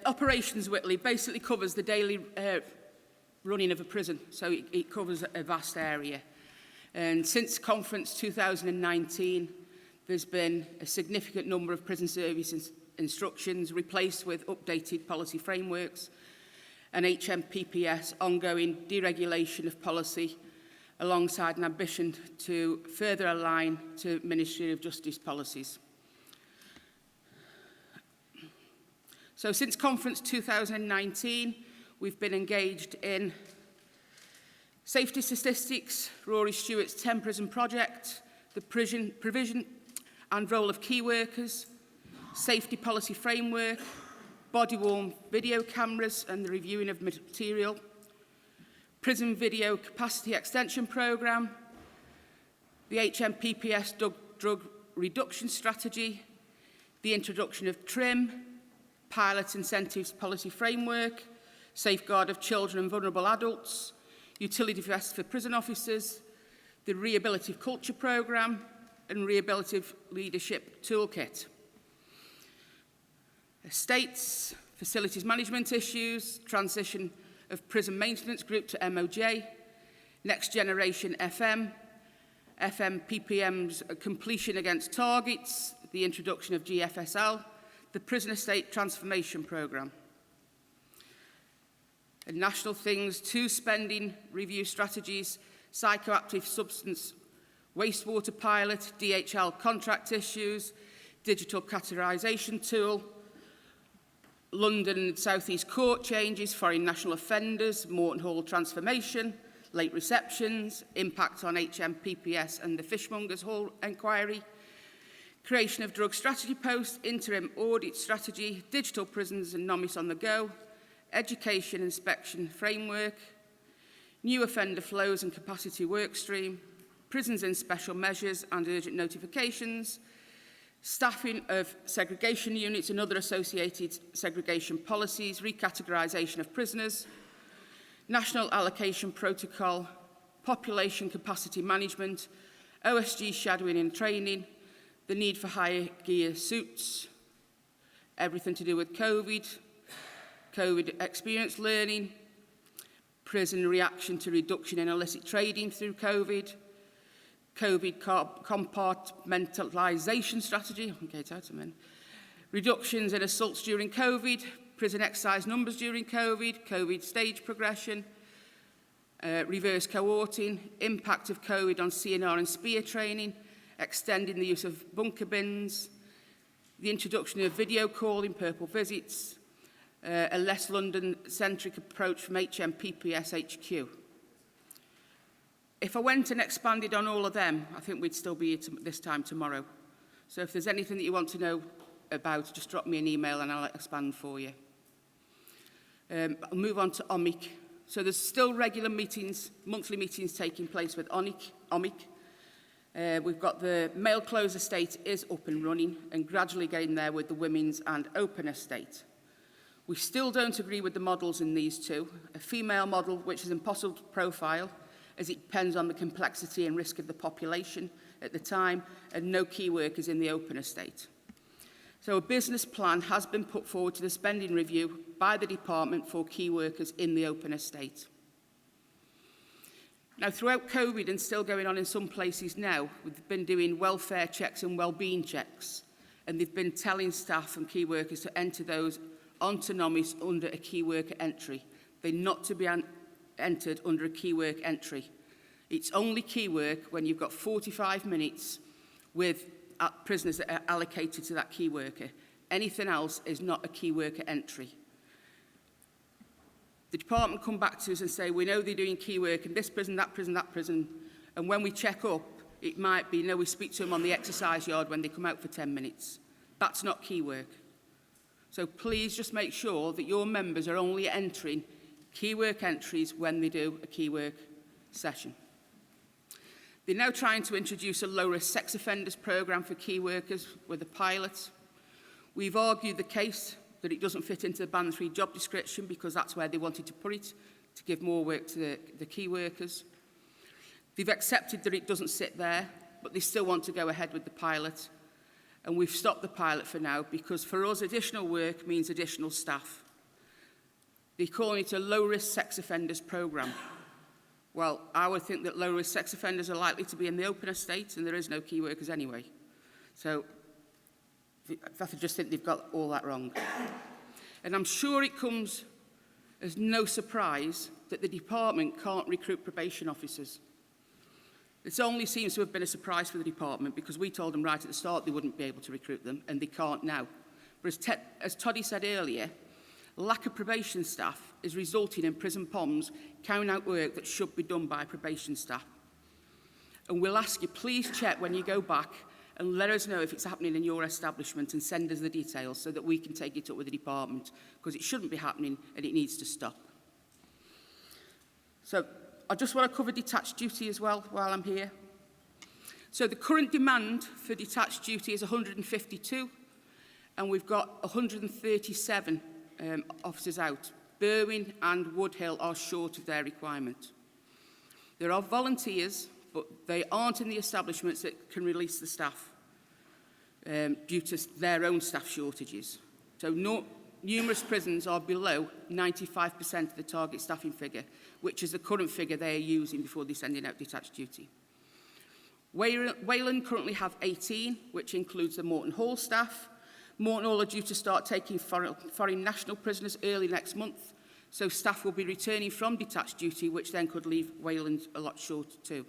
Operations Whitley basically covers the daily running of a prison, so it covers a vast area. And since conference 2019, there's been a significant number of prison service instructions replaced with updated policy frameworks and HMPPS ongoing deregulation of policy alongside an ambition to further align to Ministry of Justice policies. So since conference 2019, we've been engaged in safety statistics, Rory Stewart's 10 prison project, the provision and role of key workers, safety policy framework, body-worn video cameras and the reviewing of material, prison video capacity extension programme, the HMPPS drug reduction strategy, the introduction of TRIM, pilot incentives policy framework, safeguard of children and vulnerable adults, utility vests for prison officers, the rehabilitative culture programme and rehabilitative leadership toolkit. Estates, facilities management issues, transition of prison maintenance group to MOJ, next generation FM, PPM's completion against targets, the introduction of GFSL, the prison estate transformation programme. And national things, 2 spending review strategies, psychoactive substance wastewater pilot, DHL contract issues, digital categorisation tool, London South East Court changes, foreign national offenders, Morton Hall transformation, late receptions, impact on HMPPS and the Fishmongers Hall inquiry, creation of drug strategy post, interim audit strategy, digital prisons and NOMIS on the go, education inspection framework, new offender flows and capacity work stream, prisons in special measures and urgent notifications, staffing of segregation units and other associated segregation policies, recategorisation of prisoners, national allocation protocol, population capacity management, OSG shadowing and training, the need for higher gear suits, everything to do with COVID experience learning, prison reaction to reduction in illicit trading through COVID compartmentalisation strategy, reductions in assaults during COVID, prison exercise numbers during COVID stage progression, reverse cohorting, impact of COVID on CNR and SPEAR training, extending the use of bunker bins, the introduction of video calling, purple visits, a less London-centric approach from HMPPS HQ. If I went and expanded on all of them, I think we'd still be here this time tomorrow. So if there's anything that you want to know about, just drop me an email and I'll expand for you. I'll move on to OMIC. So there's still regular meetings, monthly meetings taking place with OMIC. We've got the male closed estate is up and running and gradually getting there with the women's and open estate. We still don't agree with the models in these two. A female model, which is impossible to profile, as it depends on the complexity and risk of the population at the time, and no key workers in the open estate. So a business plan has been put forward to the spending review by the department for key workers in the open estate. Now, throughout COVID and still going on in some places now, we've been doing welfare checks and wellbeing checks, and they've been telling staff and key workers to enter those onto NOMIS under a key worker entry. They're not to be entered under a key work entry. It's only key work when you've got 45 minutes with prisoners that are allocated to that key worker. Anything else is not a key worker entry. The department come back to us and say, we know they're doing key work in this prison, that prison, that prison, and when we check up, it might be, we speak to them on the exercise yard when they come out for 10 minutes. That's not key work. So please just make sure that your members are only entering key work entries when they do a key work session. They're now trying to introduce a low-risk sex offenders programme for key workers with a pilot. We've argued the case that it doesn't fit into the Band 3 job description because that's where they wanted to put it, to give more work to the key workers. They've accepted that it doesn't sit there, but they still want to go ahead with the pilot. And we've stopped the pilot for now because for us, additional work means additional staff. They're calling it a low-risk sex offenders programme. Well, I would think that low-risk sex offenders are likely to be in the open estate, and there is no key workers anyway. So I just think they've got all that wrong. And I'm sure it comes as no surprise that the department can't recruit probation officers. It only seems to have been a surprise for the department because we told them right at the start they wouldn't be able to recruit them, and they can't now. But as Toddy said earlier, lack of probation staff is resulting in prison POMs carrying out work that should be done by probation staff. And we'll ask you, please check when you go back and let us know if it's happening in your establishment and send us the details so that we can take it up with the department, because it shouldn't be happening and it needs to stop. So I just want to cover detached duty as well while I'm here. So the current demand for detached duty is 152, and we've got 137 officers out. Berwyn and Woodhill are short of their requirement. There are volunteers, but they aren't in the establishments that can release the staff due to their own staff shortages. So numerous prisons are below 95% of the target staffing figure, which is the current figure they are using before they're sending out detached duty. Wayland currently have 18, which includes the Morton Hall staff. Morton Hall are due to start taking foreign national prisoners early next month, so staff will be returning from detached duty, which then could leave Wayland a lot short too.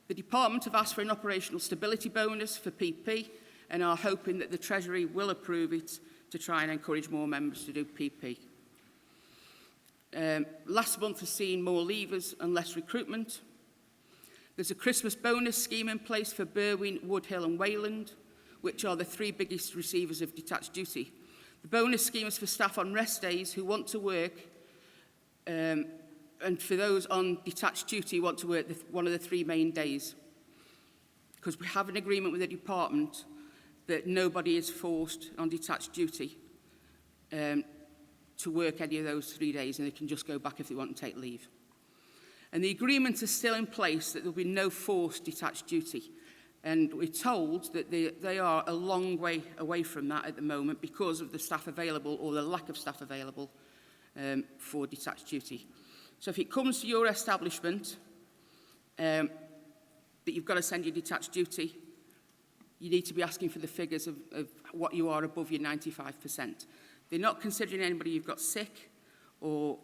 The department have asked for an operational stability bonus for PP and are hoping that the Treasury will approve it to try and encourage more members to do PP. Last month has seen more leavers and less recruitment. There's a Christmas bonus scheme in place for Berwyn, Woodhill and Wayland, which are the three biggest receivers of detached duty. The bonus scheme is for staff on rest days who want to work, and for those on detached duty who want to work one of the 3 main days. Because we have an agreement with the department that nobody is forced on detached duty to work any of those 3 days, and they can just go back if they want to take leave. And the agreement is still in place that there will be no forced detached duty. And we're told that they are a long way away from that at the moment because of the staff available or the lack of staff available for detached duty. So if it comes to your establishment that you've got to send your detached duty, you need to be asking for the figures of what you are above your 95%. They're not considering anybody you've got sick or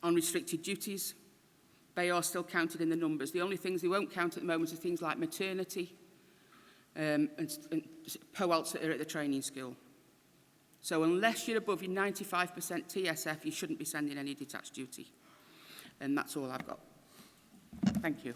on restricted duties. They are still counted in the numbers. The only things they won't count at the moment are things like maternity and POALs that are at the training school. So unless you're above your 95% TSF, you shouldn't be sending any detached duty. And that's all I've got. Thank you.